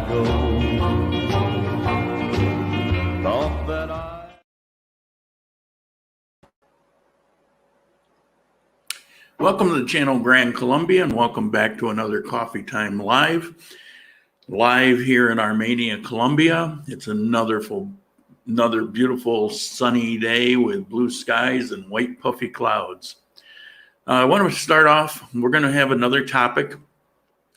ago. Thought that Welcome to the channel Grand Colombia, and welcome back to another Coffee Time Live here in Armenia, Colombia. It's another beautiful sunny day with blue skies and white puffy clouds. I want to start off, we're going to have another topic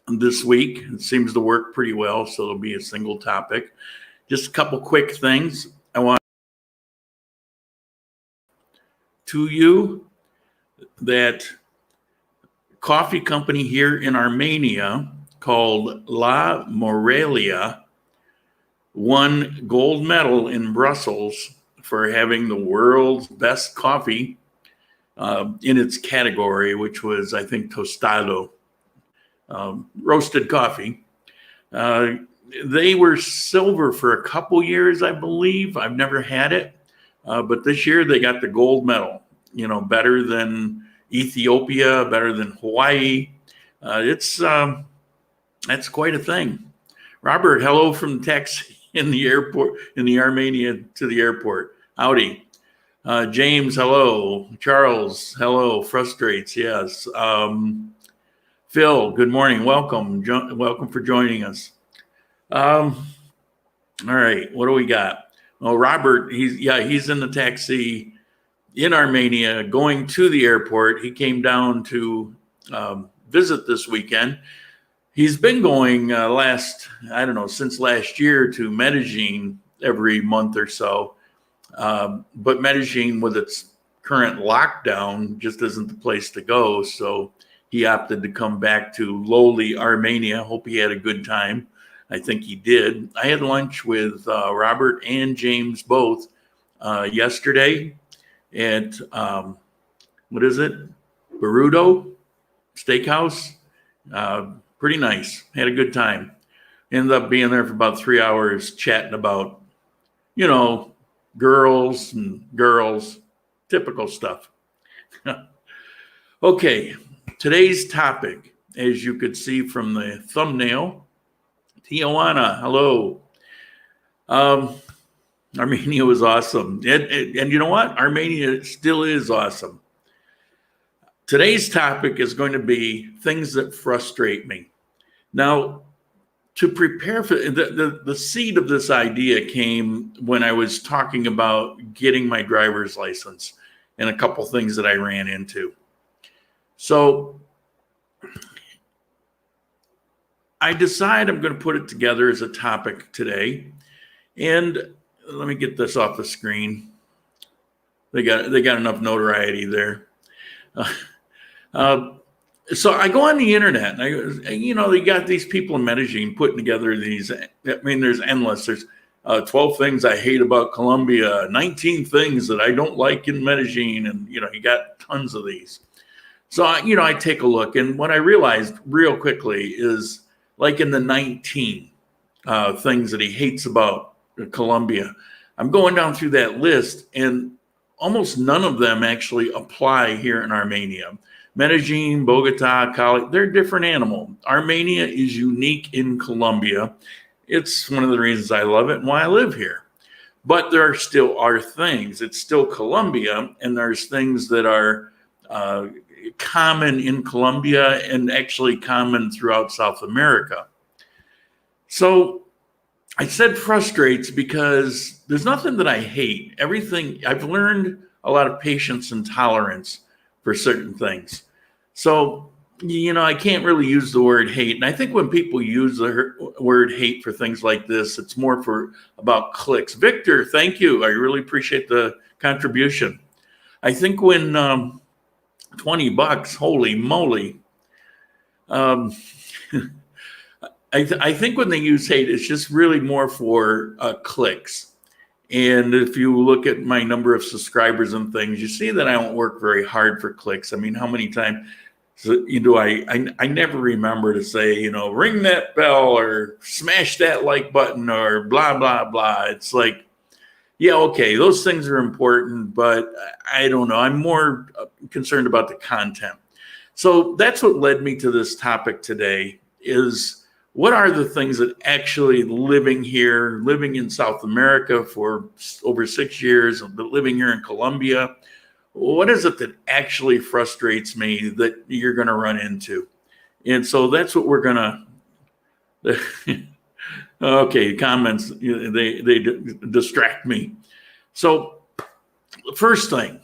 this week. It seems to work pretty well, so it'll be a single topic. Just a couple quick things I want to you that coffee company here in Armenia called La Morelia won gold medal in Brussels for having the world's best coffee in its category, which was, I think, tostado, roasted coffee. They were silver for a couple years, I believe. I've never had it, but this year they got the gold medal. You know, better than Ethiopia, better than Hawaii. That's quite a thing. Robert, hello from the taxi in the airport, in the Armenia to the airport. Howdy. James, hello. Charles, hello. Frustrates, yes. Phil, good morning. Welcome. Welcome for joining us. All right, what do we got? Well, Robert, he's in the taxi in Armenia, going to the airport. He came down to visit this weekend. He's been going since last year to Medellin every month or so. But Medellin, with its current lockdown, just isn't the place to go. So he opted to come back to lowly Armenia. Hope he had a good time. I think he did. I had lunch with Robert and James both yesterday at Barudo Steakhouse. Pretty nice. Had a good time. Ended up being there for about 3 hours chatting about, girls, typical stuff. Okay, today's topic, as you could see from the thumbnail, Tijuana, hello. Armenia was awesome. And you know what? Armenia still is awesome. Today's topic is going to be things that frustrate me. Now, to prepare for the seed of this idea came when I was talking about getting my driver's license and a couple things that I ran into. So I decided I'm going to put it together as a topic today. And let me get this off the screen. They got enough notoriety there. So I go on the internet, and they got these people in Medellin putting together these. I mean, there's endless. There's 12 things I hate about Colombia, 19 things that I don't like in Medellin, and you got tons of these. So I take a look, and what I realized real quickly is, like, in the 19 things that he hates about Colombia, I'm going down through that list, and almost none of them actually apply here in Armenia. Medellin, Bogota, Cali, they're a different animal. Armenia is unique in Colombia. It's one of the reasons I love it and why I live here. But there still are things. It's still Colombia, and there's things that are common in Colombia and actually common throughout South America. So I said frustrates because there's nothing that I hate. Everything, I've learned a lot of patience and tolerance for certain things. So, I can't really use the word hate. And I think when people use the word hate for things like this, it's more about clicks. Victor, thank you. I really appreciate the contribution. I think when $20, holy moly. I think when they use hate, it's just really more for clicks. And if you look at my number of subscribers and things, you see that I don't work very hard for clicks. I mean, how many times do I never remember to say, ring that bell or smash that like button or blah, blah, blah. It's like, yeah, okay, those things are important, but I don't know. I'm more concerned about the content. So that's what led me to this topic today is what are the things that actually living in South America for over 6 years, but living here in Colombia, what is it that actually frustrates me that you're going to run into? And so that's what we're going to, okay, comments, they distract me. So first thing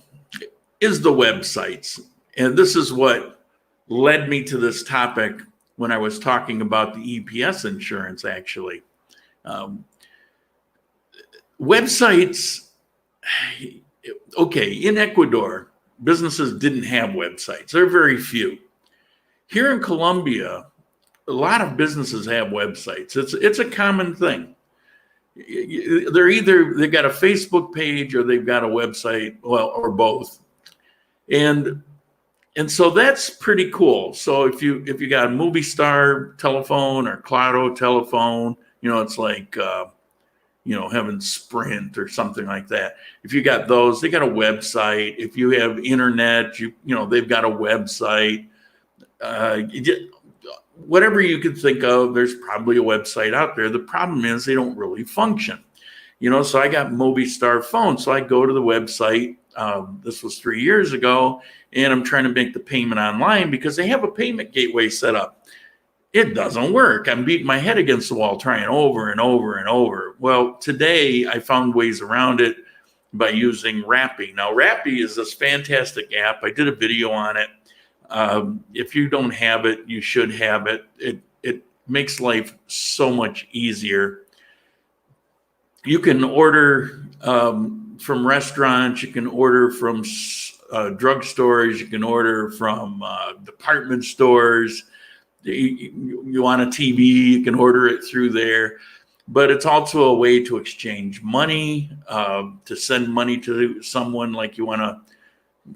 is the websites. And this is what led me to this topic when I was talking about the EPS insurance, actually. Websites, okay, in Ecuador, businesses didn't have websites. There are very few. Here in Colombia, a lot of businesses have websites. It's a common thing. They've got a Facebook page or they've got a website, well, or both. And so that's pretty cool. So if you got a Movie Star telephone or Claro telephone, it's like having Sprint or something like that. If you got those, they got a website. If you have internet, they've got a website. Whatever you could think of, there's probably a website out there. The problem is they don't really function. So I got Movie Star phone. So I go to the website. This was 3 years ago, and I'm trying to make the payment online because they have a payment gateway set up. It doesn't work. I'm beating my head against the wall trying over and over and over. Well, today I found ways around it by using Rappi. Now, Rappi is this fantastic app. I did a video on it. If you don't have it, you should have it. It makes life so much easier. You can order from restaurants, you can order from drugstores, you can order from department stores. You want a TV, you can order it through there. But it's also a way to exchange money, to send money to someone, like you want to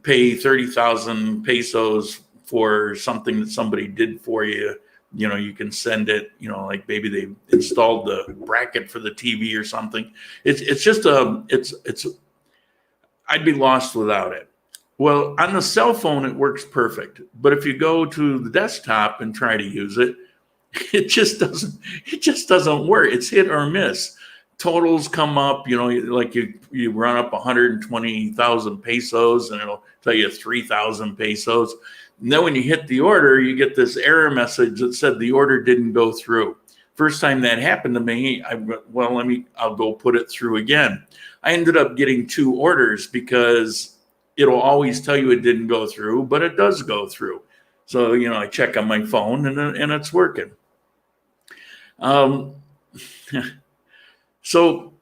pay 30,000 pesos for something that somebody did for you. You can send it, like maybe they installed the bracket for the TV or something. I'd be lost without it. Well, on the cell phone, it works perfect. But if you go to the desktop and try to use it, it just doesn't work. It's hit or miss. Totals come up, like you run up 120,000 pesos and it'll tell you 3,000 pesos. And then when you hit the order, you get this error message that said the order didn't go through. First time that happened to me, I'll go put it through again. I ended up getting 2 orders because it'll always tell you it didn't go through, but it does go through. So, I check on my phone and it's working. So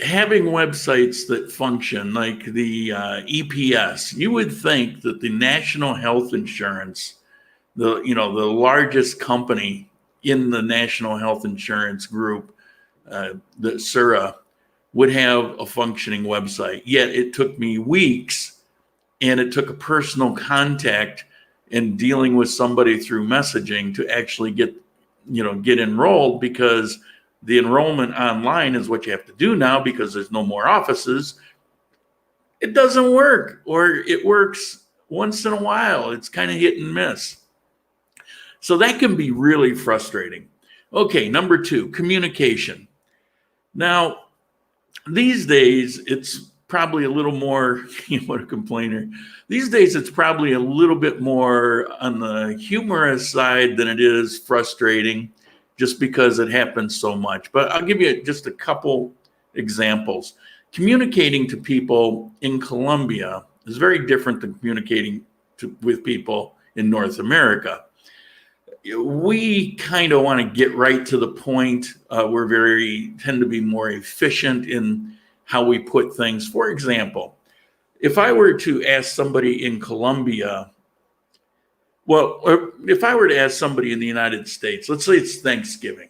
having websites that function like the EPS, you would think that the national health insurance, the largest company in the national health insurance group, the SURA, would have a functioning website. Yet it took me weeks, and it took a personal contact and dealing with somebody through messaging to actually get enrolled, because the enrollment online is what you have to do now because there's no more offices. It doesn't work, or it works once in a while. It's kind of hit and miss. So that can be really frustrating. Okay, number 2, communication. Now, these days, it's probably a little more, what a complainer. These days, it's probably a little bit more on the humorous side than it is frustrating, just because it happens so much. But I'll give you just a couple examples. Communicating to people in Colombia is very different than communicating with people in North America. We kind of want to get right to the point. Tend to be more efficient in how we put things. For example, if I were to ask somebody in Colombia, or if I were to ask somebody in the United States, let's say it's Thanksgiving,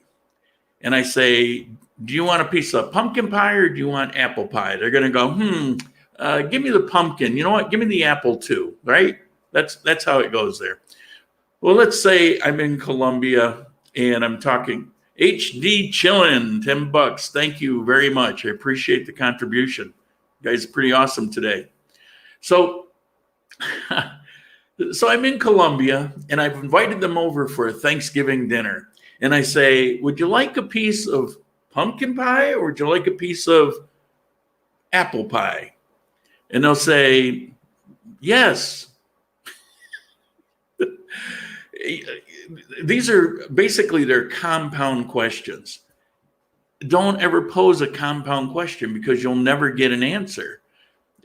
and I say, do you want a piece of pumpkin pie or do you want apple pie? They're going to go, give me the pumpkin. You know what? Give me the apple too, right? That's how it goes there. Well, let's say I'm in Colombia and I'm talking HD Chillin', $10. Thank you very much. I appreciate the contribution. You guys are pretty awesome today. So So I'm in Colombia and I've invited them over for a Thanksgiving dinner. And I say, would you like a piece of pumpkin pie or would you like a piece of apple pie? And they'll say, yes. These are basically their compound questions. Don't ever pose a compound question because you'll never get an answer.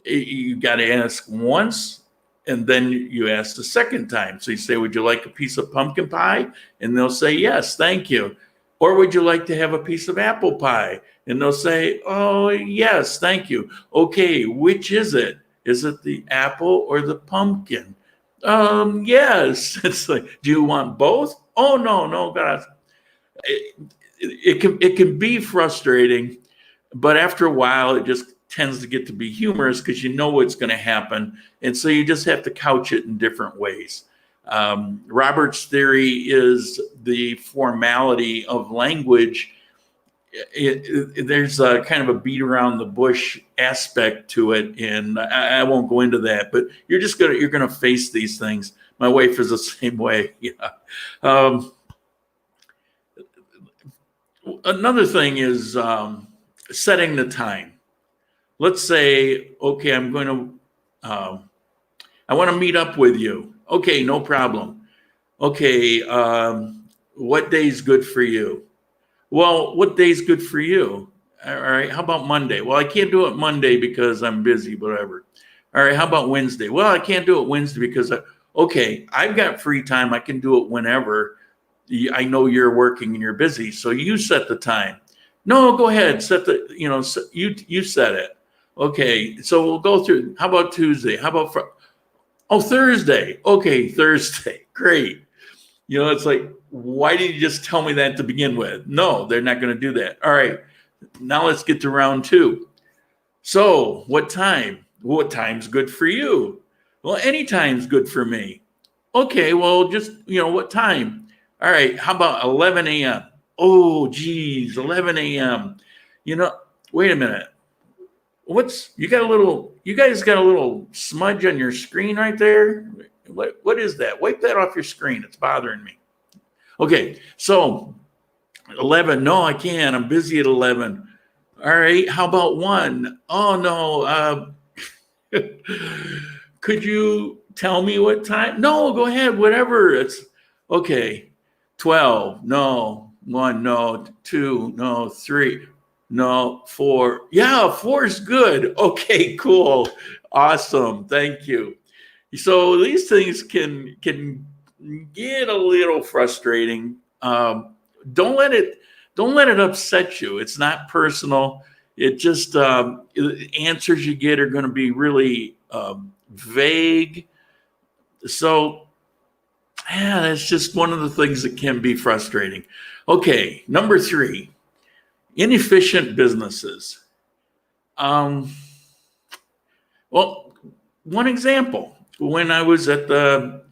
You got to ask once and then you ask the second time. So you say, would you like a piece of pumpkin pie? And they'll say, yes, thank you. Or would you like to have a piece of apple pie? And they'll say, oh, yes, thank you. Okay, which is it? Is it the apple or the pumpkin? Yes. It's like, do you want both? Oh, no, God. It can be frustrating, but after a while, it just tends to get to be humorous because you know what's going to happen. And so you just have to couch it in different ways. Robert's theory is the formality of language. There's a kind of a beat around the bush aspect to it, and I won't go into that. But you're gonna face these things. My wife is the same way. Yeah. Another thing is setting the time. Let's say, okay, I want to meet up with you. Okay, no problem. Okay, what day's good for you? Well, what day's good for you? All right, how about Monday? Well, I can't do it Monday because I'm busy, whatever. All right, how about Wednesday? Well, I can't do it Wednesday because, okay, I've got free time. I can do it whenever. I know you're working and you're busy, so you set the time. No, go ahead, you set it. Okay, so we'll go through. How about Tuesday? How about Thursday? Okay, Thursday. Great. It's like, why did you just tell me that to begin with? No, they're not going to do that. All right, now let's get to round 2. So what time? What time's good for you? Well, any time's good for me. Okay, well, just, what time? All right, how about 11 a.m.? Oh, geez, 11 a.m. Wait a minute. You guys got a little smudge on your screen right there? What is that? Wipe that off your screen. It's bothering me. Okay, so 11. No, I can't. I'm busy at 11. All right, how about 1? Oh, no. Could you tell me what time? No, go ahead, whatever. It's okay. 12. No. 1. No. 2. No. 3. No. 4. Yeah, 4 is good. Okay, cool. Awesome. Thank you. So these things can get a little frustrating. Don't let it upset you. It's not personal. It just the answers you get are going to be really vague. So that's just one of the things that can be frustrating. Okay, number 3, inefficient businesses. Well, one example. When I was at the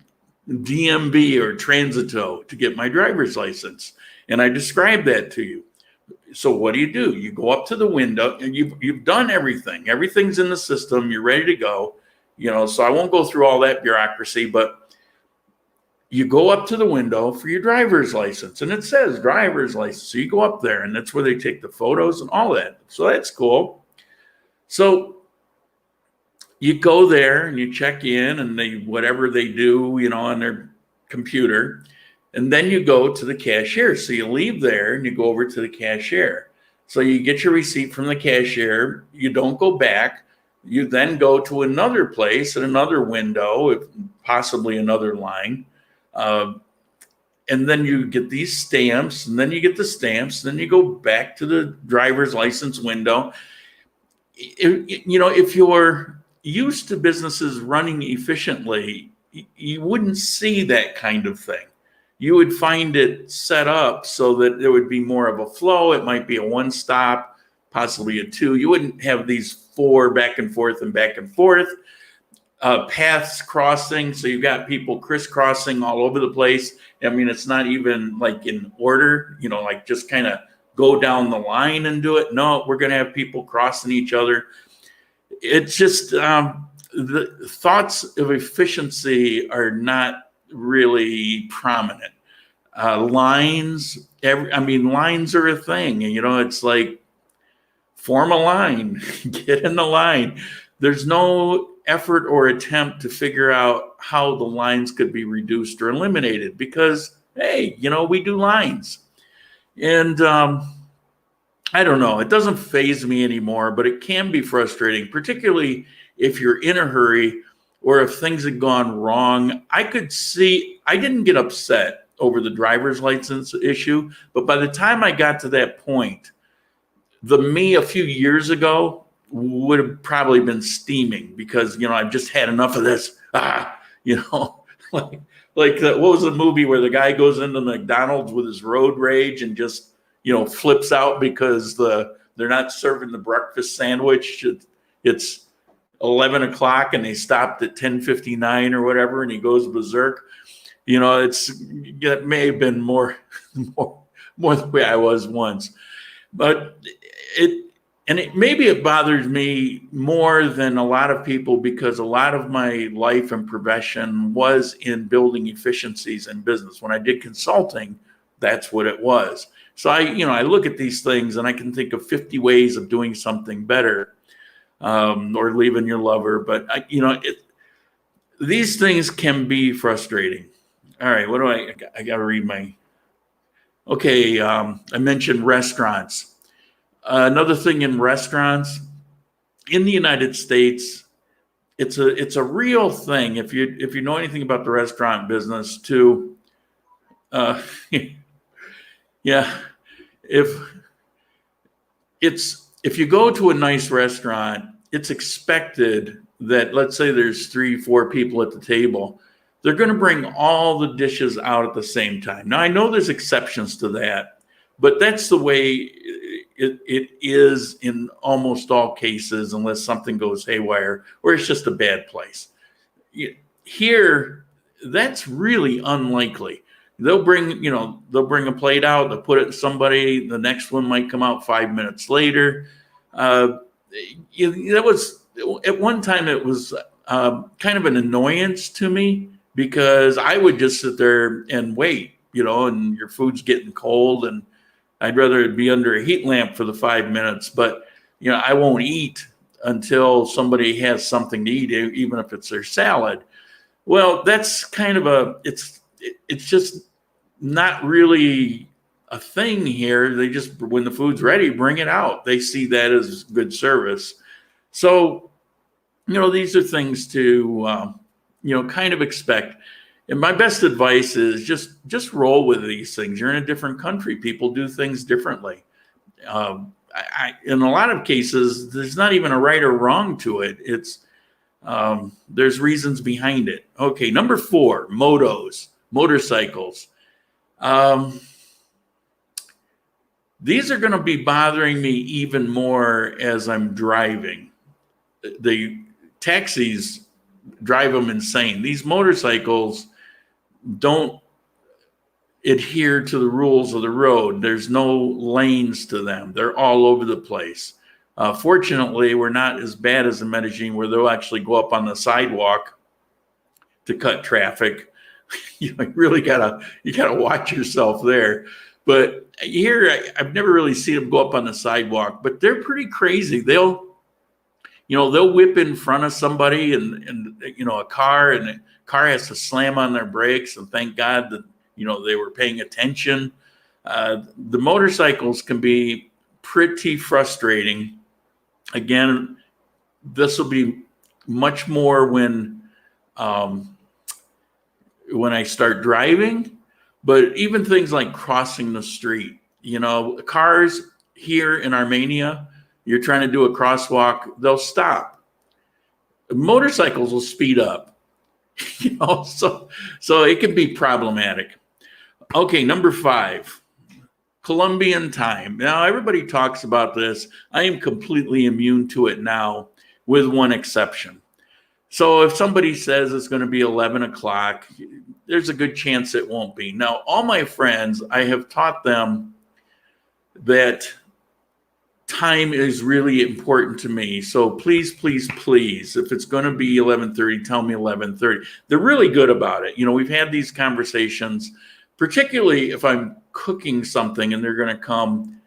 DMV or Transito to get my driver's license, and I described that to you. So what do? You go up to the window, and you've done everything. Everything's in the system. You're ready to go. So I won't go through all that bureaucracy, but you go up to the window for your driver's license, and it says driver's license. So you go up there, and that's where they take the photos and all that. So that's cool. So you go there and you check in, and whatever they do, on their computer, and then you go to the cashier. So you leave there and you go over to the cashier. So you get your receipt from the cashier. You don't go back. You then go to another place at another window, if possibly another line. And then you get these stamps, and then you get the stamps, then you go back to the driver's license window. If you're used to businesses running efficiently, you wouldn't see that kind of thing. You would find it set up so that there would be more of a flow. It might be a 1 stop, possibly a 2. You wouldn't have these 4 back and forth and back and forth. Paths crossing, so you've got people crisscrossing all over the place. I mean, it's not even like in order, like just kind of go down the line and do it. No, we're going to have people crossing each other. It's just, the thoughts of efficiency are not really prominent. Lines, lines are a thing. And, it's like, form a line, get in the line. There's no effort or attempt to figure out how the lines could be reduced or eliminated because, hey, we do lines. And I don't know, it doesn't faze me anymore, but it can be frustrating, particularly if you're in a hurry or if things had gone wrong. I didn't get upset over the driver's license issue, but by the time I got to that point, the me a few years ago would have probably been steaming because, I've just had enough of this. Like what was the movie where the guy goes into McDonald's with his road rage and just, flips out because they're not serving the breakfast sandwich. It's 11 o'clock and they stopped at 10:59 or whatever, and he goes berserk. It may have been more the way I was once, but maybe it bothers me more than a lot of people because a lot of my life and profession was in building efficiencies in business. When I did consulting, that's what it was. So I look at these things and I can think of 50 ways of doing something better, or leaving your lover. But these things can be frustrating. All right, what do I got to read my. Okay, I mentioned restaurants. Another thing in restaurants in the United States, it's a real thing. If you know anything about the restaurant business, too, yeah, if you go to a nice restaurant, it's expected that, let's say there's 3-4 people at the table, they're going to bring all the dishes out at the same time. Now I know there's exceptions to that, but that's the way it is in almost all cases, unless something goes haywire or it's just a bad place. Here, that's really unlikely. They'll bring a plate out, they'll put it in somebody, the next one might come out 5 minutes later. That was, at one time, it was kind of an annoyance to me because I would just sit there and wait, and your food's getting cold, and I'd rather it be under a heat lamp for the 5 minutes, but I won't eat until somebody has something to eat, even if it's their salad. Well, that's kind of it's just not really a thing here. They just, when the food's ready, bring it out. They see that as good service. So, these are things to, kind of expect. And my best advice is just roll with these things. You're in a different country. People do things differently. In a lot of cases, there's not even a right or wrong to it. It's there's reasons behind it. Okay, number 4, motorcycles. These are going to be bothering me even more as I'm driving. The taxis drive them insane. These motorcycles don't adhere to the rules of the road. There's no lanes to them. They're all over the place. Fortunately, we're not as bad as in Medellin, where they'll actually go up on the sidewalk to cut traffic. You really gotta watch yourself there. But here, I've never really seen them go up on the sidewalk, but they're pretty crazy. They'll whip in front of somebody and a car, and the car has to slam on their brakes, and thank God that they were paying attention. The motorcycles can be pretty frustrating. Again, this will be much more when I start driving, but even things like crossing the street. Cars here in Armenia, you're trying to do a crosswalk, they'll stop. Motorcycles will speed up. So it can be problematic. Okay, number 5, Colombian Time. Now, everybody talks about this. I am completely immune to it now, with one exception. So if somebody says it's going to be 11 o'clock, there's a good chance it won't be. Now, all my friends, I have taught them that time is really important to me. So please, please, please, if it's going to be 11:30, tell me 11:30. They're really good about it. We've had these conversations, particularly if I'm cooking something and they're going to come.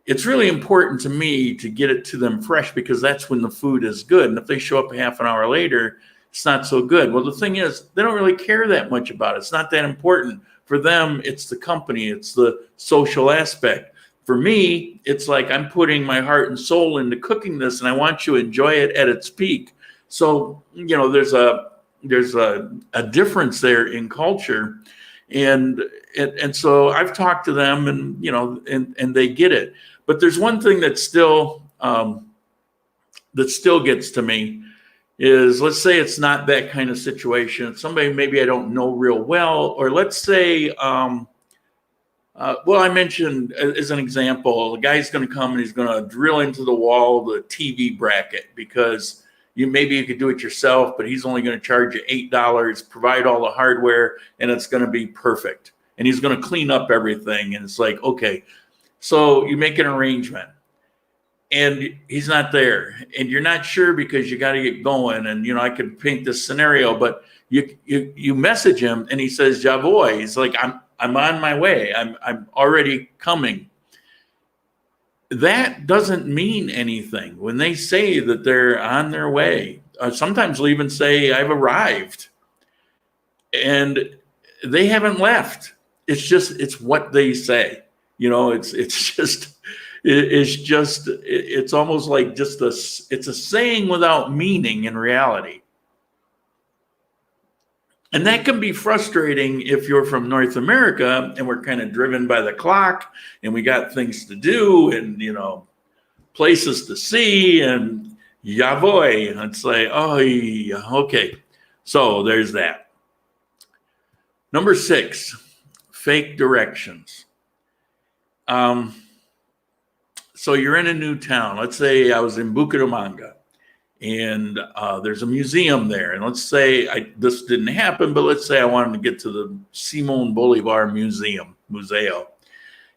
It's really important to me to get it to them fresh because that's when the food is good. And if they show up half an hour later, it's not so good. Well, the thing is, they don't really care that much about it. It's not that important. For them, it's the company, it's the social aspect. For me, it's like I'm putting my heart and soul into cooking this, and I want you to enjoy it at its peak. So, there's a difference there in culture, and so I've talked to them, and and they get it. But there's one thing that still gets to me is, let's say it's not that kind of situation. It's somebody maybe I don't know real well, or let's say. Well, I mentioned as an example, the guy's going to come and he's going to drill into the wall the TV bracket because maybe you could do it yourself, but he's only going to charge you $8, provide all the hardware, and it's going to be perfect. And he's going to clean up everything. And it's like, okay, so you make an arrangement and he's not there and you're not sure because you got to get going. And, I could paint this scenario, but you message him and he says, "Ya voy." He's like, I'm on my way. I'm already coming. That doesn't mean anything. When they say that they're on their way, sometimes they'll even say, "I've arrived." And they haven't left. It's what they say. It's almost like it's a saying without meaning in reality. And that can be frustrating if you're from North America and we're kind of driven by the clock and we got things to do and, places to see and ya voy. It's like, oh, yeah, okay. So there's that. Number 6, fake directions. So you're in a new town. Let's say I was in Bucaramanga. And there's a museum there. And let's say this didn't happen, but let's say I wanted to get to the Simon Bolivar Museo.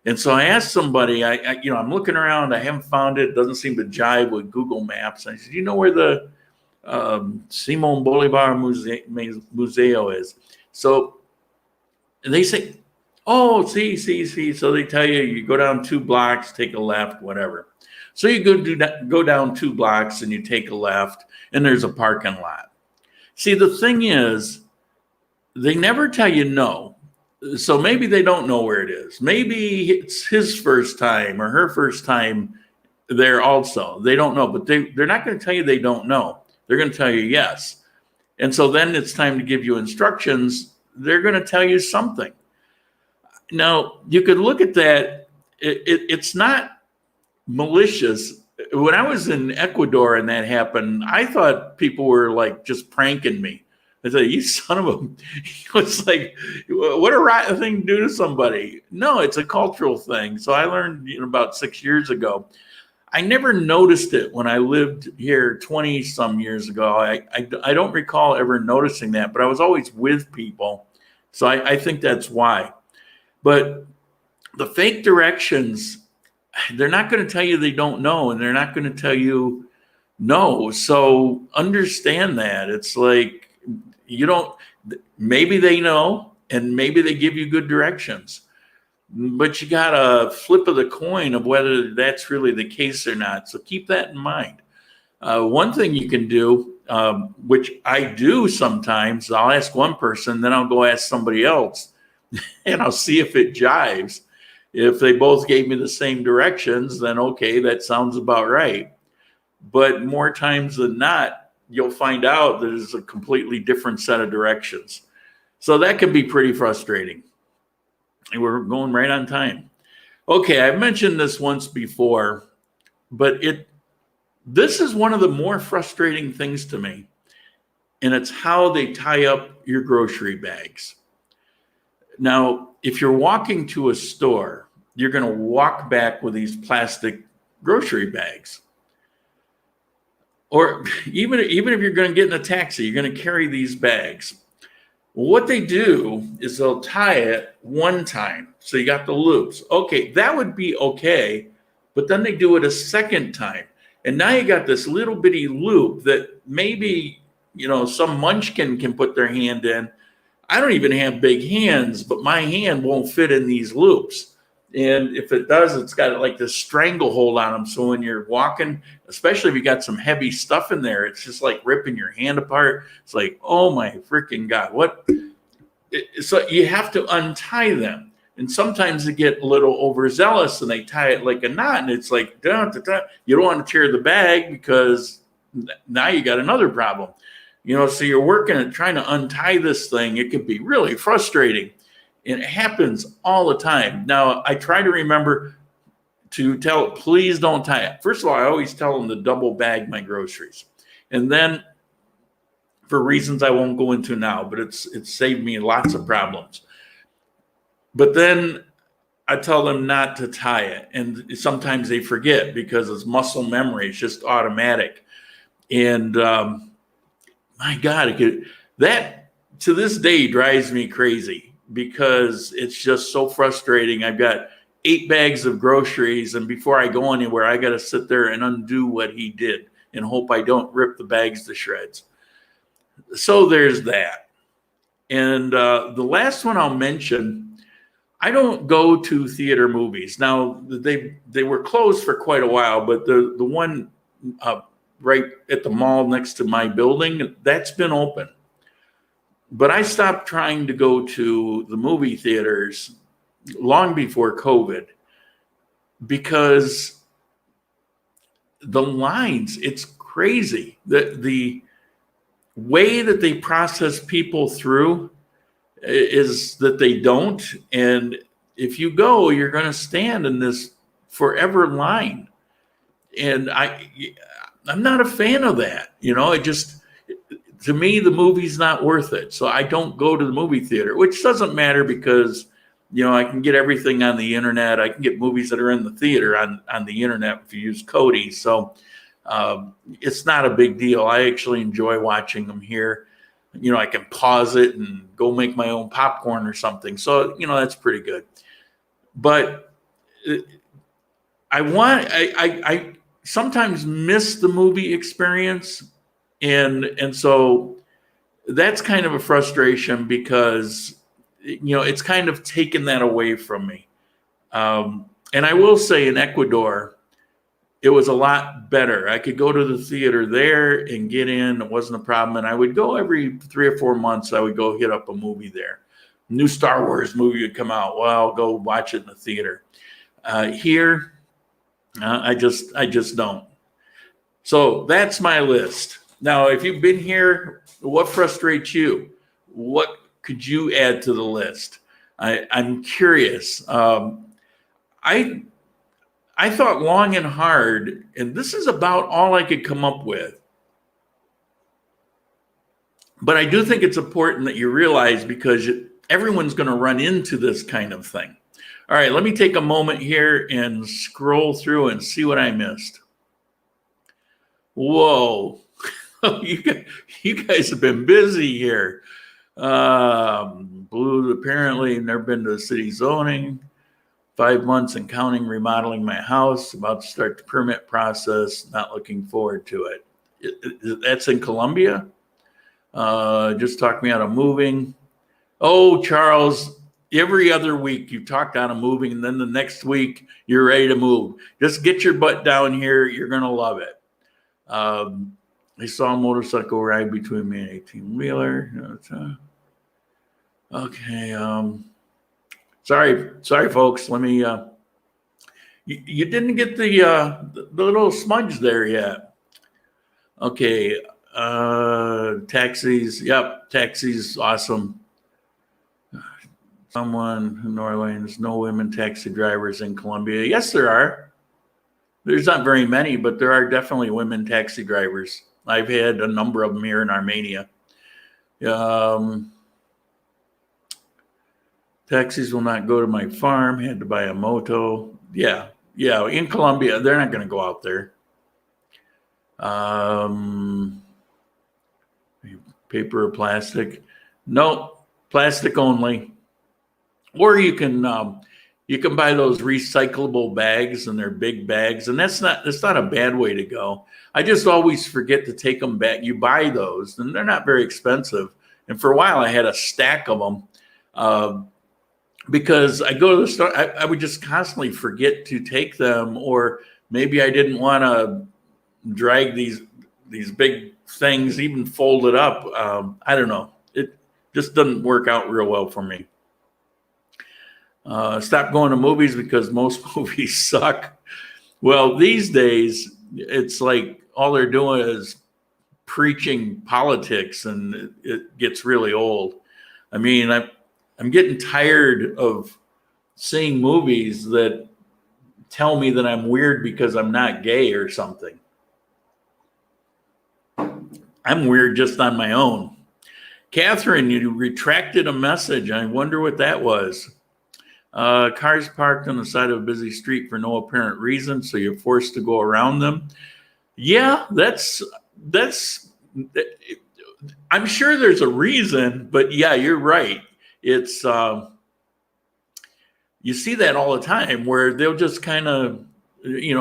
And so I asked somebody, I'm looking around, I haven't found it. It doesn't seem to jive with Google Maps. I said, "You know where the Simon Bolivar Museo is?" So they say, "Oh, see. So they tell you go down 2 blocks, take a left, whatever. So you go down 2 blocks and you take a left and there's a parking lot. See, the thing is, they never tell you no. So maybe they don't know where it is. Maybe it's his first time or her first time there also. They don't know, but they're not going to tell you they don't know. They're going to tell you yes. And so then it's time to give you instructions. They're going to tell you something. Now, you could look at that. It's not malicious. When I was in Ecuador and that happened, I thought people were like just pranking me. I said, "You son of a," it's like, what a rotten thing to do to somebody. No, it's a cultural thing. So I learned about 6 years ago. I never noticed it when I lived here 20 some years ago. I don't recall ever noticing that, but I was always with people. So I think that's why. But the fake directions, they're not going to tell you they don't know, and they're not going to tell you no. So understand that. It's like, maybe they know, and maybe they give you good directions, but you got a flip of the coin of whether that's really the case or not. So keep that in mind. One thing you can do, which I do sometimes, I'll ask one person, then I'll go ask somebody else, and I'll see if it jives. If they both gave me the same directions, then okay, that sounds about right. But more times than not, you'll find out there's a completely different set of directions. So that can be pretty frustrating. And we're going right on time. Okay, I've mentioned this once before, but this is one of the more frustrating things to me. And it's how they tie up your grocery bags. Now, if you're walking to a store, you're going to walk back with these plastic grocery bags. Or even if you're going to get in a taxi, you're going to carry these bags. Well, what they do is they'll tie it one time. So you got the loops. Okay, that would be okay but then they do it a second time. And now you got this little bitty loop that maybe, some munchkin can put their hand in. I don't even have big hands, but my hand won't fit in these loops. And if it does, it's got like this stranglehold on them. So when you're walking, especially if you got some heavy stuff in there, it's just like ripping your hand apart. It's like, oh my freaking God, what? So you have to untie them. And sometimes they get a little overzealous and they tie it like a knot. And it's like, you don't want to tear the bag because now you got another problem. So you're working at trying to untie this thing. It can be really frustrating. And it happens all the time. Now, I try to remember to tell, please don't tie it. First of all, I always tell them to double bag my groceries. And then, for reasons I won't go into now, but it's saved me lots of problems. But then I tell them not to tie it. And sometimes they forget because it's muscle memory. It's just automatic. And my God, that to this day drives me crazy because it's just so frustrating. I've got 8 bags of groceries, and before I go anywhere, I got to sit there and undo what he did and hope I don't rip the bags to shreds. So there's that. And the last one I'll mention, I don't go to theater movies. Now, they were closed for quite a while, but the one right at the mall next to my building, that's been open. But I stopped trying to go to the movie theaters long before COVID because the lines, it's crazy. The way that they process people through is that they don't. And if you go, you're going to stand in this forever line. And I'm not a fan of that. To me, the movie's not worth it. So I don't go to the movie theater, which doesn't matter because, I can get everything on the internet. I can get movies that are in the theater on the internet if you use Kodi. So it's not a big deal. I actually enjoy watching them here. I can pause it and go make my own popcorn or something. So, that's pretty good. But I sometimes miss the movie experience. And so that's kind of a frustration because, it's kind of taken that away from me. And I will say in Ecuador, it was a lot better. I could go to the theater there and get in. It wasn't a problem. And I would go every 3 or 4 months. I would go hit up a movie there. New Star Wars movie would come out. Well, I'll go watch it in the theater. Here, I just don't. So that's my list. Now, if you've been here, what frustrates you? What could you add to the list? I'm curious. I thought long and hard, and this is about all I could come up with. But I do think it's important that you realize because everyone's going to run into this kind of thing. All right, let me take a moment here and scroll through and see what I missed. Whoa, you guys have been busy here. Blue apparently never been to the city zoning. 5 months and counting, remodeling my house, about to start the permit process, not looking forward to it. That's in Colombia. Just talked me out of moving. Oh, Charles, every other week you talked out of moving, and then the next week you're ready to move. Just get your butt down here. You're going to love it. I saw a motorcycle ride between me and 18-wheeler. Okay. Sorry, folks. Let me. You didn't get the little smudge there yet. Okay. Taxis. Yep. Taxis. Awesome. Someone in New Orleans. No women taxi drivers in Colombia. Yes, there are. There's not very many, but there are definitely women taxi drivers. I've had a number of them here in Armenia. Taxis will not go to my farm. Had to buy a moto. Yeah. In Colombia, they're not going to go out there. Paper or plastic? No, plastic only. Or you can You can buy those recyclable bags, and they're big bags, and that's not a bad way to go. I just always forget to take them back. You buy those, and they're not very expensive. And for a while, I had a stack of them because I go to the store. I would just constantly forget to take them, or maybe I didn't want to drag these big things, even folded up. I don't know. It just doesn't work out real well for me. Stop going to movies because most movies suck. Well, these days, it's like all they're doing is preaching politics, and it gets really old. I mean, I'm getting tired of seeing movies that tell me that I'm weird because I'm not gay or something. I'm weird just on my own. Catherine, you retracted a message. I wonder what that was. Cars parked on the side of a busy street for no apparent reason, so you're forced to go around them. Yeah, that's. I'm sure there's a reason, but yeah, you're right. It's you see that all the time where they'll just kind of,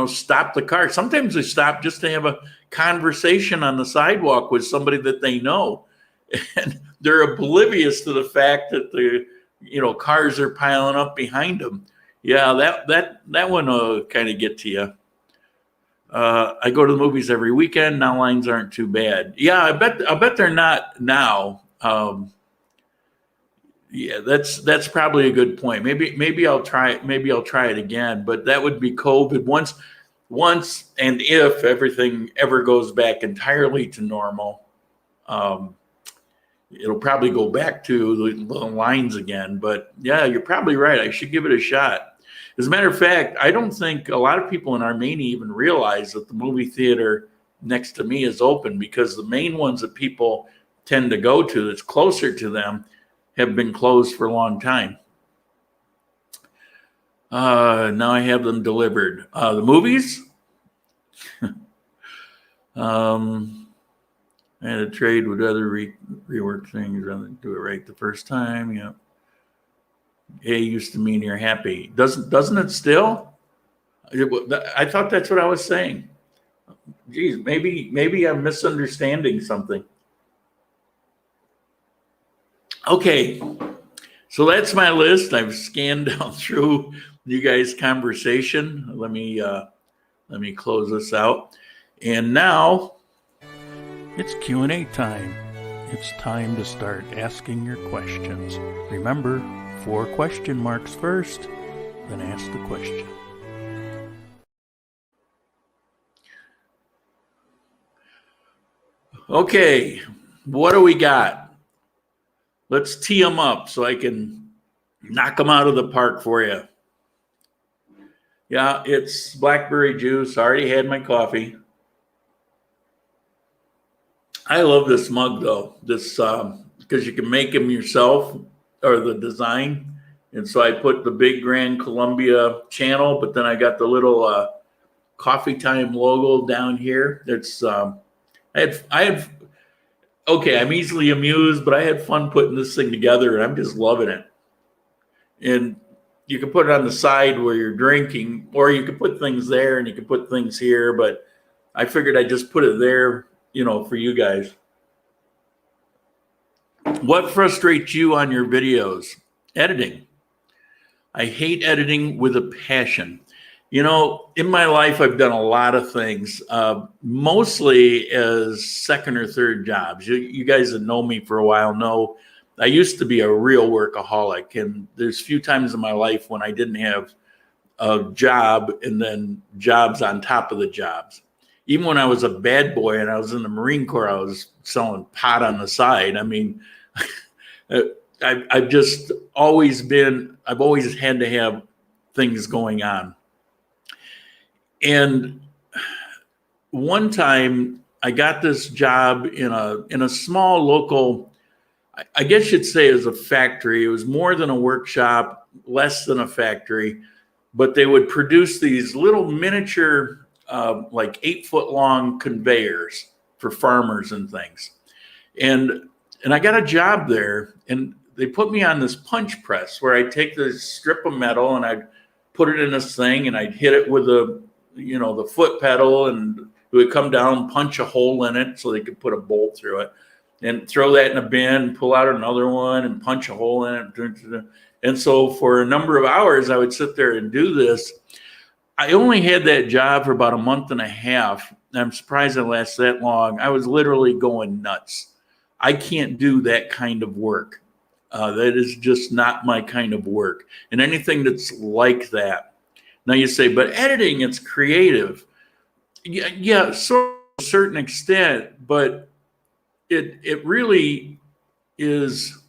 stop the car. Sometimes they stop just to have a conversation on the sidewalk with somebody that they know, and they're oblivious to the fact that the cars are piling up behind them. Yeah, that one will kind of get to you. I go to the movies every weekend. Now lines aren't too bad. Yeah, I bet they're not now. Yeah, that's probably a good point. Maybe I'll try it again. But that would be COVID once and if everything ever goes back entirely to normal. It'll probably go back to the lines again. But yeah, you're probably right. I should give it a shot. As a matter of fact, I don't think a lot of people in Armenia even realize that the movie theater next to me is open, because the main ones that people tend to go to that's closer to them have been closed for a long time. Now I have them delivered. The movies? I had a trade, would rather rework things rather than do it right the first time. Yeah. Hey used to mean you're happy. Doesn't it still? I thought that's what I was saying. Geez, maybe I'm misunderstanding something. Okay, so that's my list. I've scanned down through you guys' conversation. Let me close this out. And now it's Q&A time. It's time to start asking your questions. Remember, 4 question marks first, then ask the question. Okay, what do we got? Let's tee them up so I can knock them out of the park for you. Yeah, it's blackberry juice. I already had my coffee. I love this mug though, this because you can make them yourself, or the design. And so I put the big Grand Colombia channel, but then I got the little Coffee Time logo down here. It's okay, I'm easily amused, but I had fun putting this thing together, and I'm just loving it. And you can put it on the side where you're drinking, or you can put things there and you can put things here, but I figured I'd just put it there, for you guys. What frustrates you on your videos? Editing. I hate editing with a passion. In my life, I've done a lot of things, mostly as second or third jobs. You guys that know me for a while know I used to be a real workaholic, and there's few times in my life when I didn't have a job and then jobs on top of the jobs. Even when I was a bad boy and I was in the Marine Corps, I was selling pot on the side. I mean, I've just always had to have things going on. And one time I got this job in a small local, I guess you'd say it was a factory. It was more than a workshop, less than a factory, but they would produce these little miniature, like 8-foot long conveyors for farmers and things. And I got a job there, and they put me on this punch press where I'd take this strip of metal and I'd put it in this thing, and I'd hit it with the foot pedal, and it would come down, punch a hole in it so they could put a bolt through it, and throw that in a bin, pull out another one, and punch a hole in it. And so for a number of hours, I would sit there and do this. I only had that job for about a month and a half. I'm surprised it lasted that long. I was literally going nuts. I can't do that kind of work. That is just not my kind of work. And anything that's like that. Now you say, but editing, it's creative. Yeah, sort of to a certain extent, but it really is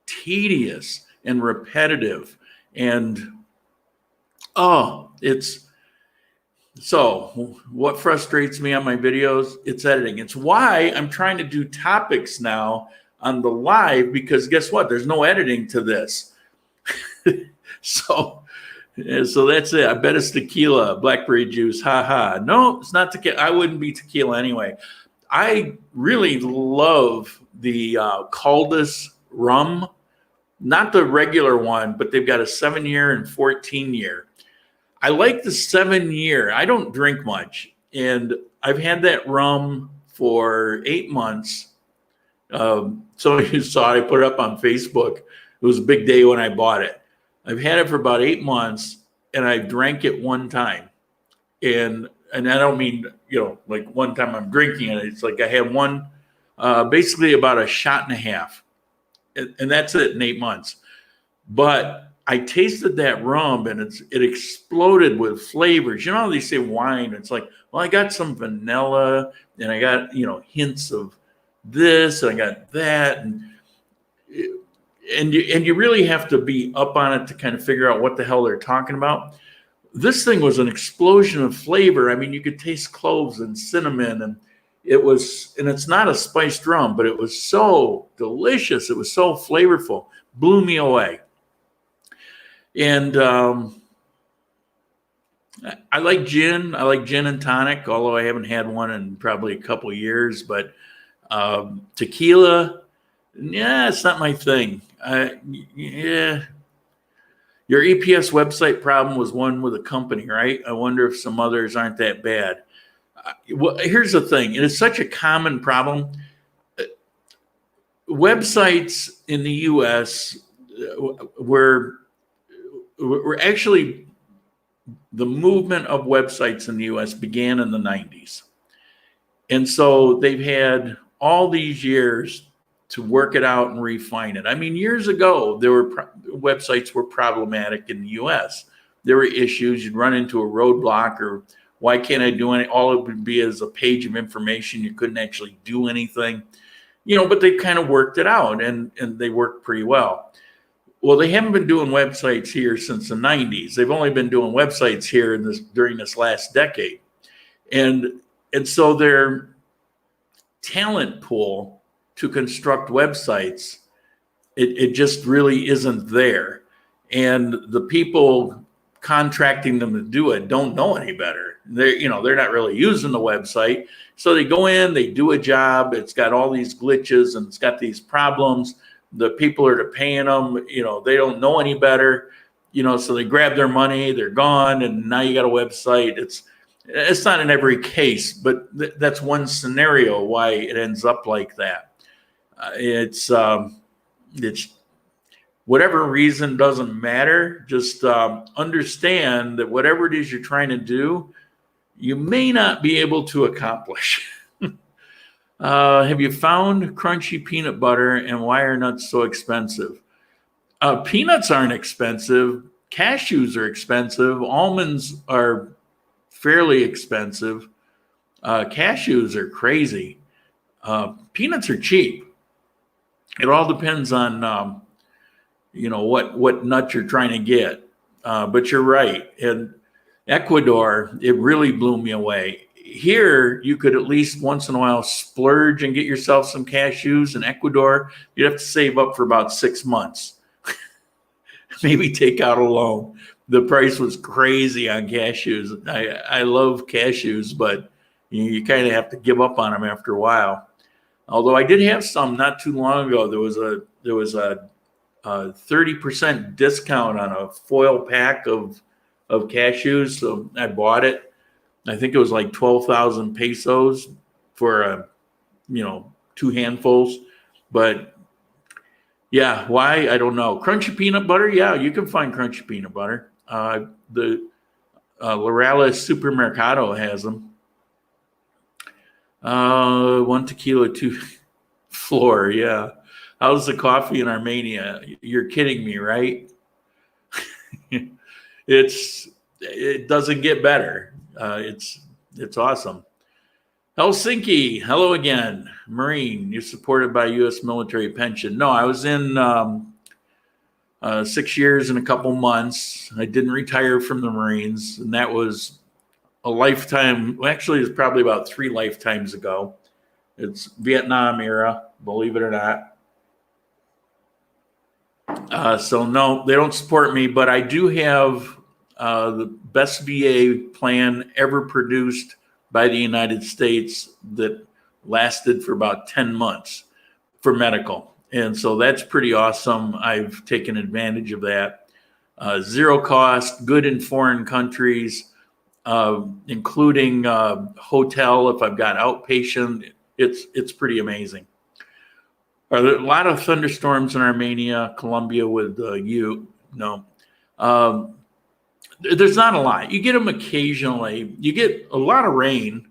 tedious and repetitive. And so what frustrates me on my videos? It's editing. It's why I'm trying to do topics now on the live, because guess what? There's no editing to this. So that's it. I bet it's tequila, blackberry juice. Ha ha. No, it's not tequila. I wouldn't be tequila anyway. I really love the Caldas rum, not the regular one, but they've got a 7-year and 14-year. I like the 7-year. I don't drink much, and I've had that rum for 8 months. Some of you saw it. I put it up on Facebook. It was a big day when I bought it. I've had it for about 8 months, and I drank it one time. And I don't mean, like one time I'm drinking it. It's like I had one, basically about a shot and a half. And that's it in 8 months. But I tasted that rum, and it exploded with flavors. You know how they say wine? It's like, well, I got some vanilla, and I got, hints of this, and I got that. And you really have to be up on it to kind of figure out what the hell they're talking about. This thing was an explosion of flavor. I mean, you could taste cloves and cinnamon, and it's not a spiced rum, but it was so delicious. It was so flavorful. Blew me away. And I like gin. I like gin and tonic, although I haven't had one in probably a couple of years. But tequila, yeah, it's not my thing. Yeah. Your EPS website problem was one with a company, right? I wonder if some others aren't that bad. Well, here's the thing. It is such a common problem. Websites in the U.S. We're actually, the movement of websites in the U.S. began in the 90s. And so they've had all these years to work it out and refine it. I mean, years ago, websites were problematic in the U.S. There were issues. You'd run into a roadblock, or why can't I do any? All it would be is a page of information. You couldn't actually do anything, but they kind of worked it out, and they worked pretty well. Well, they haven't been doing websites here since the 90s. They've only been doing websites here during this last decade. And so their talent pool to construct websites, it just really isn't there. And the people contracting them to do it don't know any better. They're not really using the website. So they go in, they do a job. It's got all these glitches and it's got these problems. The people are paying them, they don't know any better, so they grab their money, they're gone, and now you got a website. It's not in every case, but that's one scenario why it ends up like that. It's whatever reason doesn't matter. Just understand that whatever it is you're trying to do, you may not be able to accomplish. Have you found crunchy peanut butter, and why are nuts so expensive? Peanuts aren't expensive. Cashews are expensive. Almonds are fairly expensive. Cashews are crazy. Peanuts are cheap. It all depends on, what nut you're trying to get. But you're right. In Ecuador, it really blew me away. Here, you could at least once in a while splurge and get yourself some cashews. In Ecuador, you'd have to save up for about 6 months. Maybe take out a loan. The price was crazy on cashews. I love cashews, but you kind of have to give up on them after a while. Although I did have some not too long ago. There was a 30% discount on a foil pack of of cashews. So I bought it. I think it was like 12,000 pesos for, 2 handfuls. But yeah, why? I don't know. Crunchy peanut butter. Yeah, you can find crunchy peanut butter. The Lorales Supermercado has them. 1 tequila, 2 floor. Yeah. How's the coffee in Armenia? You're kidding me, right? It doesn't get better. It's awesome. Helsinki, hello again. Marine, you're supported by U.S. military pension. No, I was in 6 years and a couple months. I didn't retire from the Marines, and that was a lifetime. Well, actually, it's probably about 3 lifetimes ago. It's Vietnam era, believe it or not. So no, they don't support me, but I do have the best VA plan ever produced by the United States that lasted for about 10 months for medical. And so that's pretty awesome. I've taken advantage of that. Zero cost, good in foreign countries, including hotel if I've got outpatient. It's pretty amazing. Are there a lot of thunderstorms in Armenia, Colombia with you? No. There's not a lot. You get them occasionally. You get a lot of rain.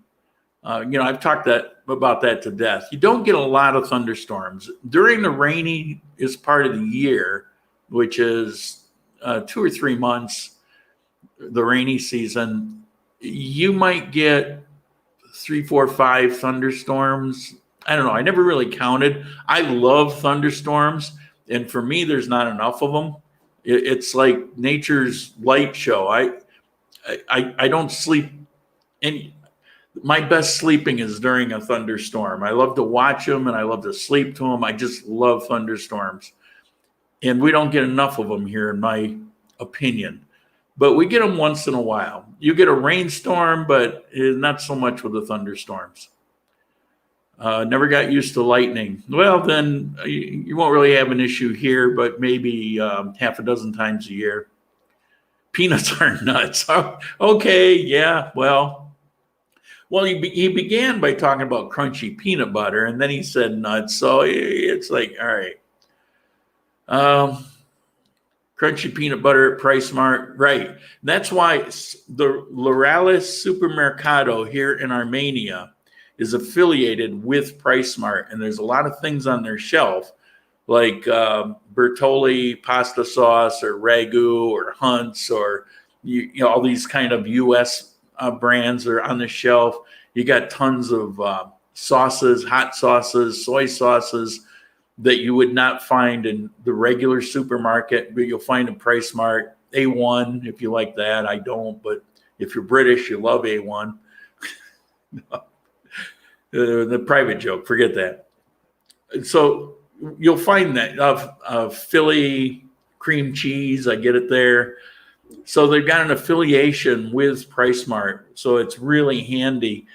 I've talked about that to death. You don't get a lot of thunderstorms. During the rainiest part of the year, which is 2 or 3 months, the rainy season, you might get 3, 4, 5 thunderstorms. I don't know. I never really counted. I love thunderstorms. And for me, there's not enough of them. It's like nature's light show. I don't sleep. And my best sleeping is during a thunderstorm. I love to watch them and I love to sleep to them. I just love thunderstorms. And we don't get enough of them here, in my opinion. But we get them once in a while. You get a rainstorm, but not so much with the thunderstorms. Never got used to lightning. Well, then you won't really have an issue here, but maybe half a dozen times a year. Peanuts are nuts. Oh, okay, yeah, well, he began by talking about crunchy peanut butter, and then he said nuts. So it's like, all right. Crunchy peanut butter at Price Mart, right. That's why the Lorales Supermercado here in Armenia is affiliated with Price Mart, and there's a lot of things on their shelf, like Bertolli pasta sauce or Ragu or Hunt's or all these kind of U.S. brands are on the shelf. You got tons of sauces, hot sauces, soy sauces that you would not find in the regular supermarket, but you'll find in Price Mart. A1, if you like that. I don't, but if you're British, you love A1. The private joke, forget that. So you'll find that Philly cream cheese, I get it there. So they've got an affiliation with Price Mart, so it's really handy.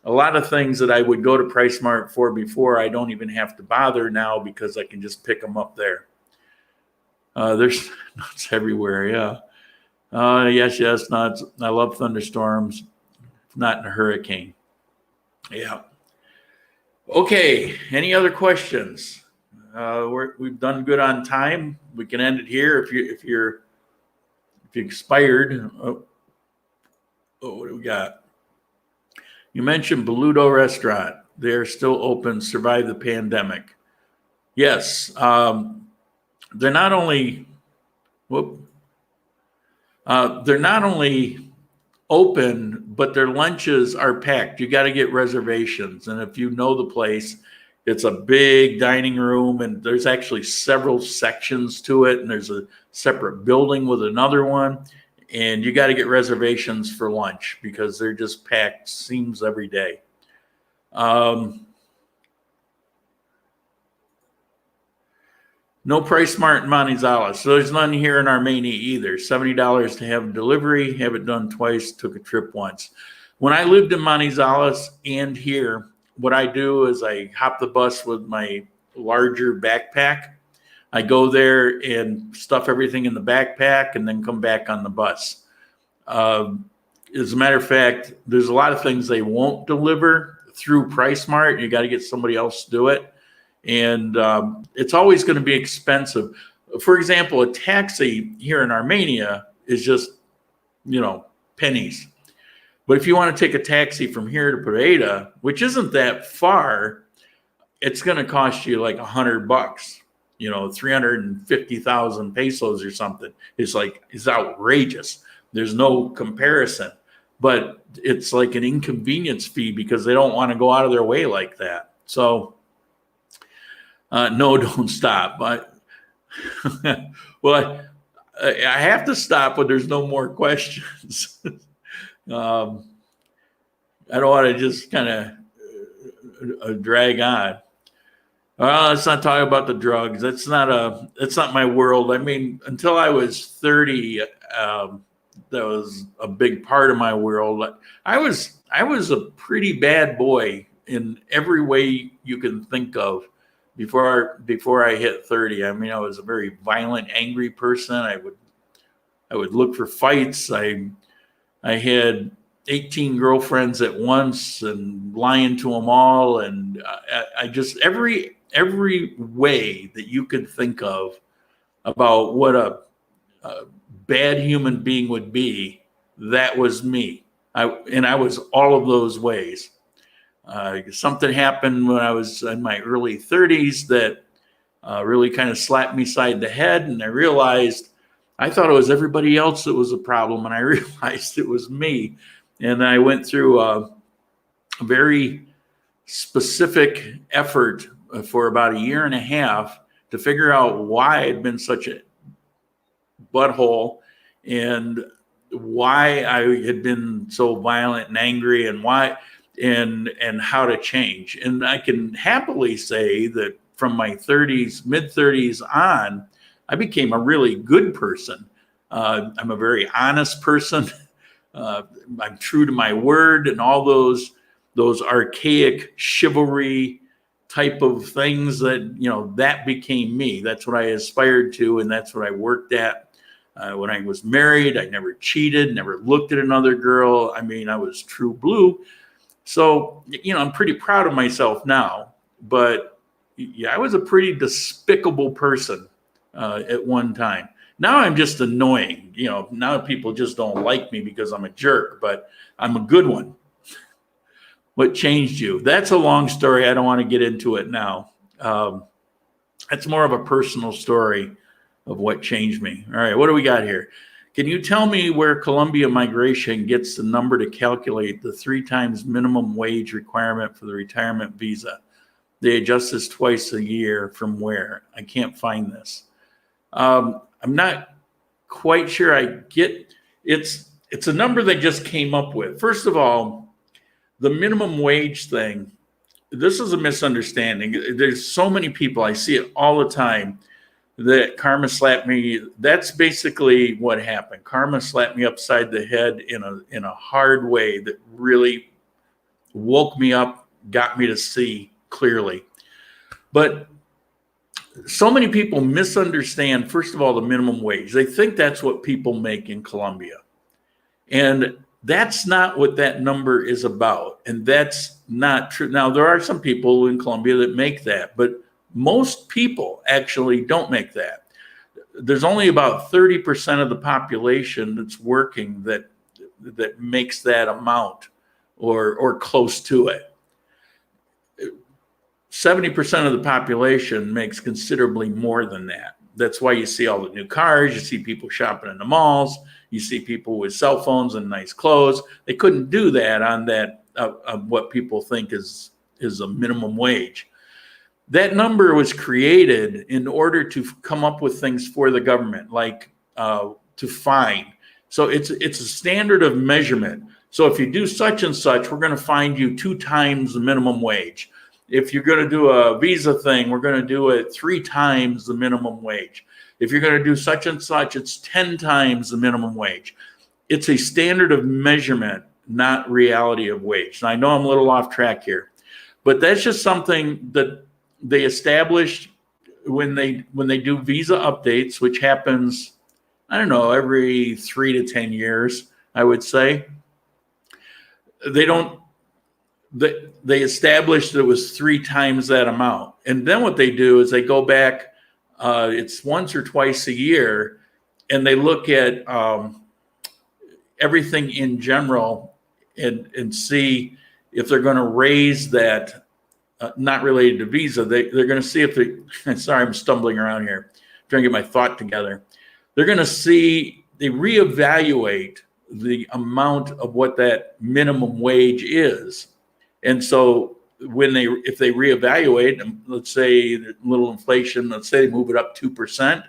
A lot of things that I would go to Price Mart for before, I don't even have to bother now because I can just pick them up there. There's nuts everywhere, yeah. Yes, nuts. I love thunderstorms, not in a hurricane. Yeah. Okay, any other questions? We've done good on time. We can end it here if you expired. Oh, what do we got? You mentioned Boludo Restaurant. They're still open, survived the pandemic. Yes, they're not only open, but their lunches are packed. You got to get reservations. And if you know the place, it's a big dining room, and there's actually several sections to it. And there's a separate building with another one. And you got to get reservations for lunch because they're just packed, seems every day. No Price Mart in Manizales. So there's none here in Armenia either. $70 to have delivery, have it done twice, took a trip once. When I lived in Manizales and here, what I do is I hop the bus with my larger backpack. I go there and stuff everything in the backpack and then come back on the bus. As a matter of fact, there's a lot of things they won't deliver through PriceSmart. You got to get somebody else to do it. And it's always going to be expensive. For example, a taxi here in Armenia is just, pennies. But if you want to take a taxi from here to Pareda, which isn't that far, it's going to cost you like $100, 350,000 pesos or something. It's outrageous. There's no comparison, but it's like an inconvenience fee because they don't want to go out of their way like that. So, no, don't stop. Well, I have to stop when there's no more questions. I don't want to just kind of drag on. Well, let's not talk about the drugs. That's not my world. I mean, until I was 30, that was a big part of my world. I was a pretty bad boy in every way you can think of before I hit 30. I mean, I was a very violent, angry person. I would look for fights. I had 18 girlfriends at once and lying to them all. And I just, every way that you could think of about what a bad human being would be, that was me. I was all of those ways. Something happened when I was in my early 30s that really kind of slapped me side the head. And I realized I thought it was everybody else that was a problem. And I realized it was me. And I went through a very specific effort for about a year and a half to figure out why I'd been such a butthole and why I had been so violent and angry and why and how to change. And I can happily say that from my 30s, mid 30s on, I became a really good person. I'm a very honest person. I'm true to my word, and all those archaic chivalry type of things that, that became me. That's what I aspired to, and that's what I worked at. When I was married, I never cheated, never looked at another girl. I mean, I was true blue. So, I'm pretty proud of myself now. But yeah, I was a pretty despicable person at one time. Now I'm just annoying. Now people just don't like me because I'm a jerk, but I'm a good one. What changed you? That's a long story. I don't want to get into it now. That's more of a personal story of what changed me. All right, what do we got here? Can you tell me where Colombia Migration gets the number to calculate the 3 times minimum wage requirement for the retirement visa? They adjust this twice a year. From where? I can't find this. I'm not quite sure I get it's a number they just came up with. First of all, the minimum wage thing, this is a misunderstanding. There's so many people, I see it all the time, that karma slapped me. That's basically what happened. Karma slapped me upside the head in a hard way that really woke me up, got me to see clearly. But so many people misunderstand, first of all, the minimum wage. They think that's what people make in Colombia. And that's not what that number is about. And that's not true. Now, there are some people in Colombia that make that, but most people actually don't make that. There's only about 30% of the population that's working that makes that amount or close to it. 70% of the population makes considerably more than that. That's why you see all the new cars. You see people shopping in the malls. You see people with cell phones and nice clothes. They couldn't do that on that what people think is a minimum wage. That number was created in order to come up with things for the government, like to fine. So it's a standard of measurement. So if you do such and such, we're going to fine you 2 times the minimum wage. If you're going to do a visa thing, we're going to do it 3 times the minimum wage. If you're going to do such and such, it's 10 times the minimum wage. It's a standard of measurement, not reality of wage. Now, I know I'm a little off track here, but that's just something that they established when they do visa updates, which happens, I don't know, every 3 to 10 years. I would say. They established that it was 3 times that amount. And then what they do is they go back, it's once or twice a year, and they look at everything in general and see if they're going to raise that, not related to visa. They're going to see if they, sorry, I'm stumbling around here, trying to get my thought together. They're going to see, they reevaluate the amount of what that minimum wage is. And so if they reevaluate, let's say a little inflation, let's say they move it up 2%,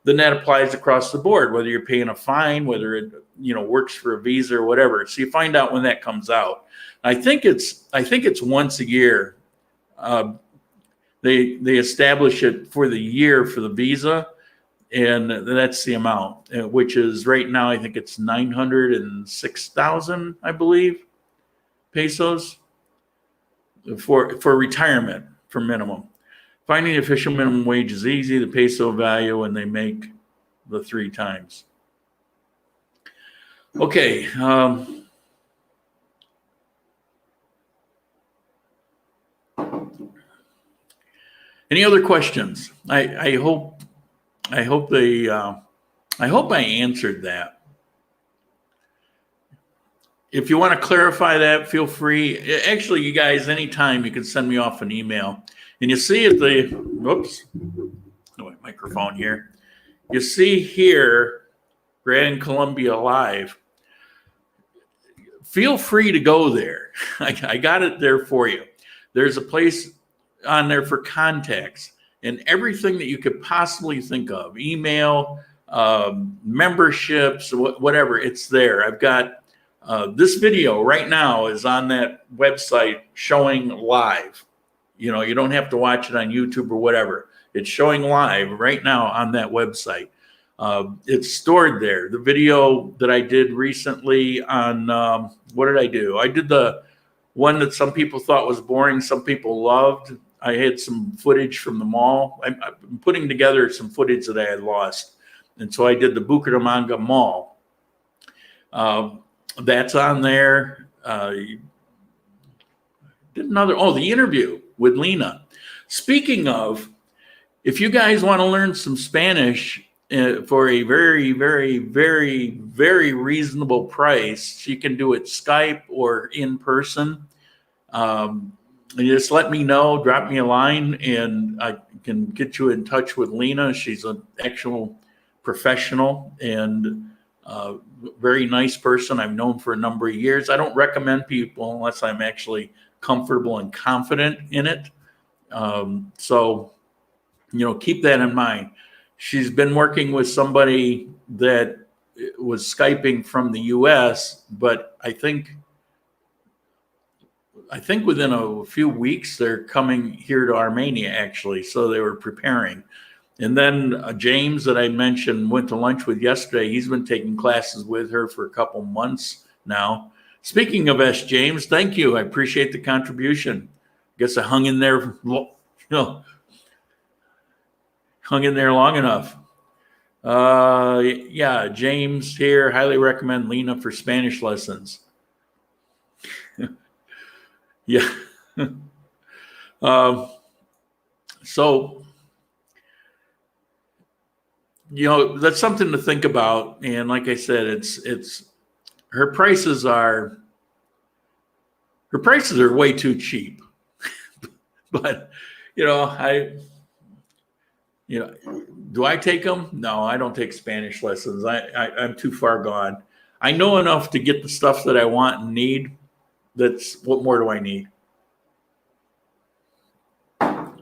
then that applies across the board, whether you're paying a fine, whether it works for a visa or whatever. So you find out when that comes out. I think it's once a year. They establish it for the year for the visa, and that's the amount, which is right now I think it's 906,000, I believe, pesos for retirement for minimum. Finding the official minimum wage is easy. The peso value, and they make the 3 times. Okay. Any other questions? I hope I answered that. If you want to clarify that, feel free. Actually, you guys, anytime you can send me off an email. And you see at the, whoops, no, microphone here. You see here, Grand Colombia Live. Feel free to go there. I got it there for you. There's a place on there for contacts and everything that you could possibly think of. Email, memberships, whatever, it's there. I've got this video right now is on that website showing live. You don't have to watch it on YouTube or whatever. It's showing live right now on that website. It's stored there. The video that I did recently on, what did I do? I did the one that some people thought was boring, some people loved. I had some footage from the mall. I'm putting together some footage that I had lost. And so I did the Bucaramanga Mall. That's on there. Did the interview with Lena. Speaking of, if you guys want to learn some Spanish for a very, very, very, very reasonable price, you can do it Skype or in person. And you just let me know, drop me a line, and I can get you in touch with Lena. She's an actual professional and very nice person I've known for a number of years. I don't recommend people unless I'm actually comfortable and confident in it. So, keep that in mind. She's been working with somebody that was Skyping from the US, but I think within a few weeks, they're coming here to Armenia, actually. So they were preparing. And then James that I mentioned went to lunch with yesterday. He's been taking classes with her for a couple months now. Speaking of S. James, thank you. I appreciate the contribution. Guess I hung in there, hung in there long enough. Yeah, James here. Highly recommend Lena for Spanish lessons. Yeah. So, that's something to think about. And like I said, it's her prices are way too cheap. But, do I take them? No, I don't take Spanish lessons. I'm too far gone. I know enough to get the stuff that I want and need. What more do I need?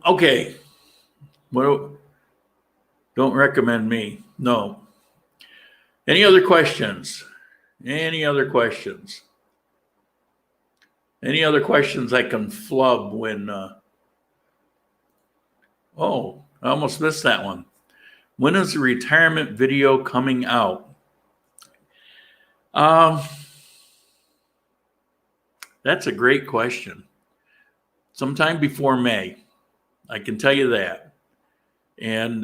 Okay. Don't recommend me. No. Any other questions? Any other questions I can flub when, I almost missed that one. When is the retirement video coming out? That's a great question. Sometime before May. I can tell you that. And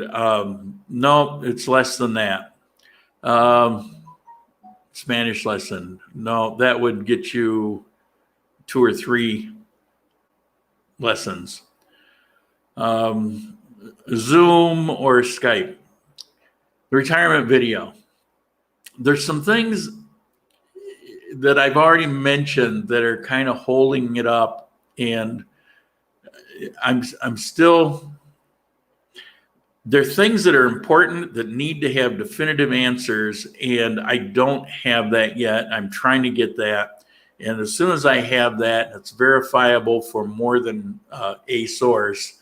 no, it's less than that. Spanish lesson. No, that would get you 2 or 3 lessons. Zoom or Skype. The retirement video. There's some things that I've already mentioned that are kind of holding it up, and I'm still, there are things that are important that need to have definitive answers, and I don't have that yet. I'm trying to get that. And as soon as I have that, it's verifiable for more than a source,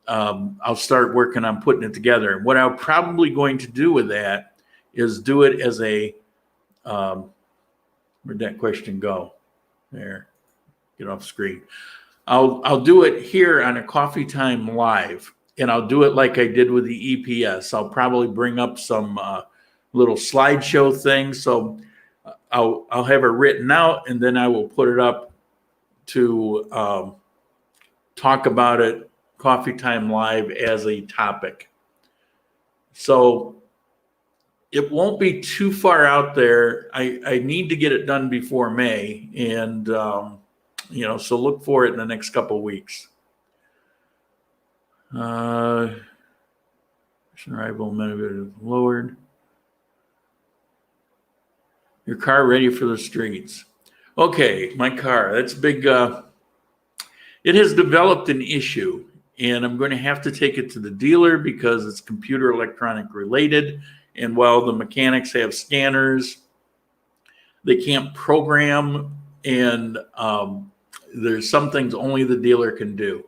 I'll start working on putting it together. What I'm probably going to do with that is do it as a, where'd that question go? There, get off screen. I'll do it here on a Coffee Time Live, and I'll do it like I did with the EPS. I'll probably bring up some little slideshow things. So I'll have it written out, and then I will put it up to talk about it Coffee Time Live as a topic. So it won't be too far out there. I need to get it done before May, and so look for it in the next couple of weeks. Arrival lowered. Your car ready for the streets. Okay, my car. That's big. It has developed an issue, and I'm going to have to take it to the dealer because it's computer electronic related. And while the mechanics have scanners, they can't program, and there's some things only the dealer can do.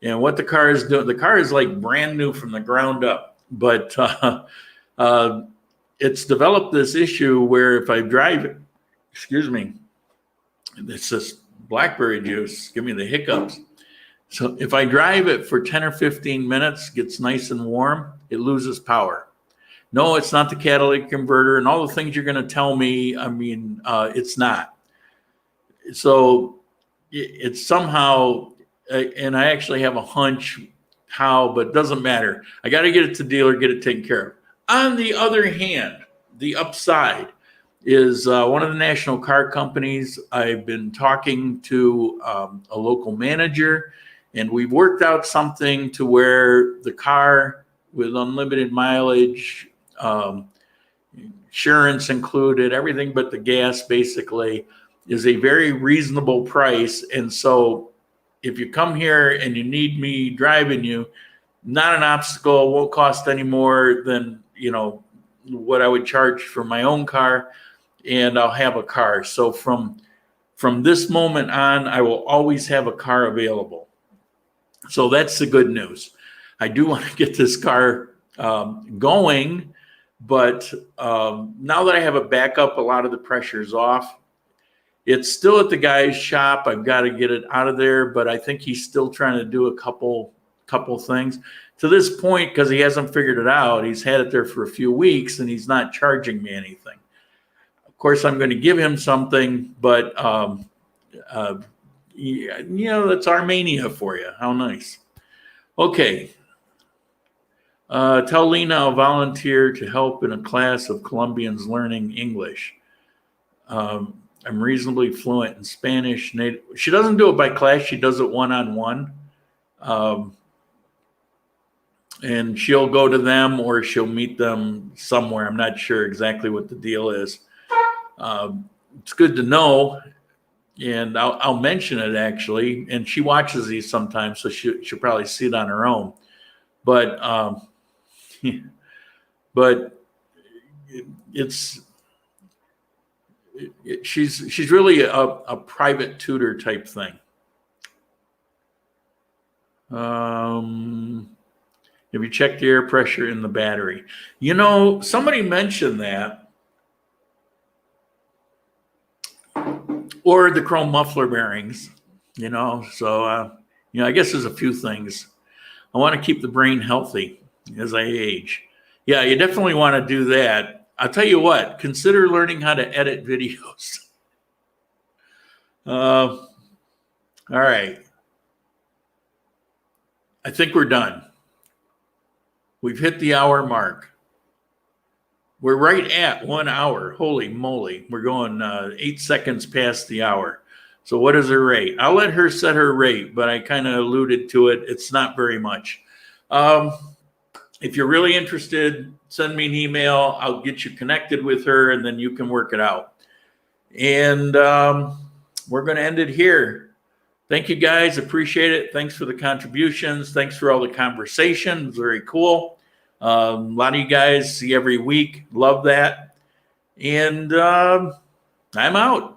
And what the car is doing, the car is like brand new from the ground up, but it's developed this issue where if I drive it, it's this blackberry juice, give me the hiccups. So if I drive it for 10 or 15 minutes, gets nice and warm, it loses power. No, it's not the catalytic converter and all the things you're going to tell me. I mean, it's not. So it's somehow, and I actually have a hunch how, but it doesn't matter. I got to get it to dealer, get it taken care of. On the other hand, the upside is one of the national car companies. I've been talking to a local manager, and we've worked out something to where the car with unlimited mileage, insurance included, everything but the gas basically, is a very reasonable price. And so if you come here and you need me driving you, not an obstacle, won't cost any more than, what I would charge for my own car, and I'll have a car. So from this moment on, I will always have a car available. So that's the good news. I do want to get this car going, but now that I have a backup, a lot of the pressure's off. It's still at the guy's shop. I've got to get it out of there, but I think he's still trying to do a couple things. To this point, because he hasn't figured it out, he's had it there for a few weeks, and he's not charging me anything. Of course, I'm going to give him something, but that's Armenia for you. How nice. Okay. Tell Lena I'll volunteer to help in a class of Colombians learning English. I'm reasonably fluent in Spanish. She doesn't do it by class. She does it one-on-one. And she'll go to them or she'll meet them somewhere. I'm not sure exactly what the deal is. It's good to know. And I'll mention it actually. And she watches these sometimes, so she'll probably see it on her own. But she's really a private tutor type thing. Have you checked the air pressure in the battery? Somebody mentioned that. Or the chrome muffler bearings, So, I guess there's a few things. I want to keep the brain healthy as I age. Yeah, you definitely want to do that. I'll tell you what, consider learning how to edit videos. All right. I think we're done. We've hit the hour mark. We're right at 1 hour. Holy moly. We're going 8 seconds past the hour. So what is her rate? I'll let her set her rate, but I kind of alluded to it. It's not very much. If you're really interested, send me an email. I'll get you connected with her, and then you can work it out. And we're going to end it here. Thank you, guys. Appreciate it. Thanks for the contributions. Thanks for all the conversation. It's very cool. A lot of you guys see every week. Love that. And I'm out.